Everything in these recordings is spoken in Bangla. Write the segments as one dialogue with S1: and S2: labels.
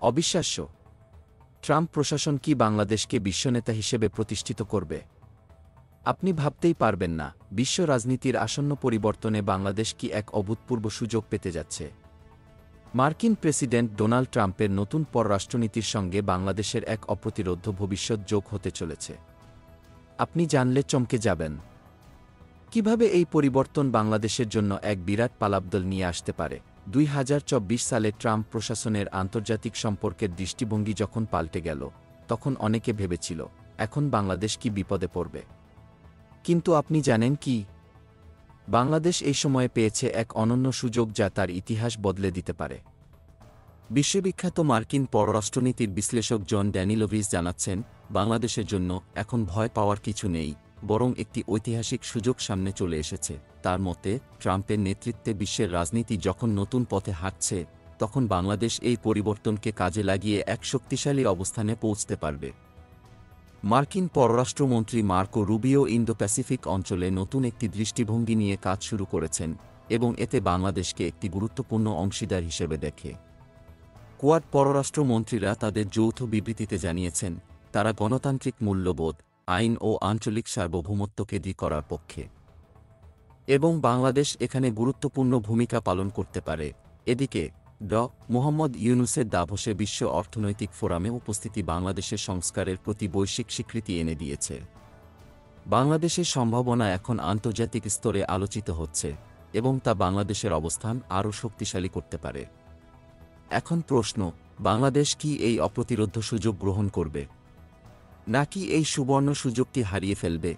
S1: অবিশ্বাস্য। ট্রাম্প প্রশাসন কি বাংলাদেশকে বিশ্বনেতা হিসেবে প্রতিষ্ঠিত করবে? আপনি ভাবতেই পারবেন না, বিশ্ব রাজনীতির আসন্ন পরিবর্তনে বাংলাদেশ কি এক অভূতপূর্ব সুযোগ পেতে যাচ্ছে। মার্কিন প্রেসিডেন্ট ডোনাল্ড ট্রাম্পের নতুন পররাষ্ট্রনীতির সঙ্গে বাংলাদেশের এক অপ্রতিরোধ্য ভবিষ্যৎ যোগ হতে চলেছে। আপনি জানলে চমকে যাবেন। কিভাবে এই পরিবর্তন বাংলাদেশের জন্য এক বিরাট পালাবদল নিয়ে আসতে পারে। 2024 সালে ট্রাম্প প্রশাসনের আন্তর্জাতিক সম্পর্কের দৃষ্টিভঙ্গি যখন পাল্টে গেল, তখন অনেকে ভেবেছিল এখন বাংলাদেশ কি বিপদে পড়বে। কিন্তু আপনি জানেন কি? বাংলাদেশ এই সময়ে পেয়েছে এক অনন্য সুযোগ যা তার ইতিহাস বদলে দিতে পারে। বিশ্ববিখ্যাত মার্কিন পররাষ্ট্রনীতির বিশ্লেষক জন ড্যানিলোভিস জানাচ্ছেন, বাংলাদেশের জন্য এখন ভয় পাওয়ার কিছু নেই, বরং একটি ঐতিহাসিক সুযোগ সামনে চলে এসেছে। তার মতে, ট্রাম্পের নেতৃত্বে বিশ্বের রাজনীতি যখন নতুন পথে হাঁটছে, তখন বাংলাদেশ এই পরিবর্তনকে কাজে লাগিয়ে এক শক্তিশালী অবস্থানে পৌঁছতে পারবে। মার্কিন পররাষ্ট্রমন্ত্রী মার্কো রুবিও ইন্দো প্যাসিফিক অঞ্চলে নতুন একটি দৃষ্টিভঙ্গি নিয়ে কাজ শুরু করেছেন এবং এতে বাংলাদেশকে একটি গুরুত্বপূর্ণ অংশীদার হিসেবে দেখে। কোয়াড পররাষ্ট্রমন্ত্রীরা তাদের যৌথ বিবৃতিতে জানিয়েছেন, তারা গণতান্ত্রিক মূল্যবোধ, আইন ও আঞ্চলিক সার্বভৌমত্বকে দি করার পক্ষে এবং বাংলাদেশ এখানে গুরুত্বপূর্ণ ভূমিকা পালন করতে পারে। এদিকে মোহাম্মদ ইউনূসের দাভোসে বিশ্ব অর্থনৈতিক ফোরামে উপস্থিতি বাংলাদেশের সংস্কারের প্রতি বৈশ্বিক স্বীকৃতি এনে দিয়েছে। বাংলাদেশের সম্ভাবনা এখন আন্তর্জাতিক স্তরে আলোচিত হচ্ছে এবং তা বাংলাদেশের অবস্থান আরও শক্তিশালী করতে পারে। এখন প্রশ্ন, বাংলাদেশ কি এই অপ্রতিরোধ্য সুযোগ গ্রহণ করবে, নাকি এই সুবর্ণ সুযোগটি হারিয়ে ফেলবে?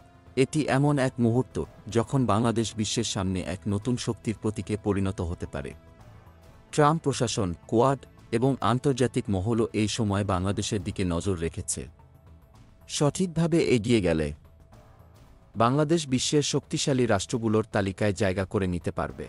S1: এটি এমন এক মুহূর্ত যখন বাংলাদেশ বিশ্বের সামনে এক নতুন শক্তির প্রতীকে পরিণত হতে পারে। ট্রাম্প প্রশাসন, কোয়াড এবং আন্তর্জাতিক মহলও এই সময় বাংলাদেশের দিকে নজর রেখেছে। সঠিকভাবে এগিয়ে গেলে বাংলাদেশ বিশ্বের শক্তিশালী রাষ্ট্রগুলোর তালিকায় জায়গা করে নিতে পারবে।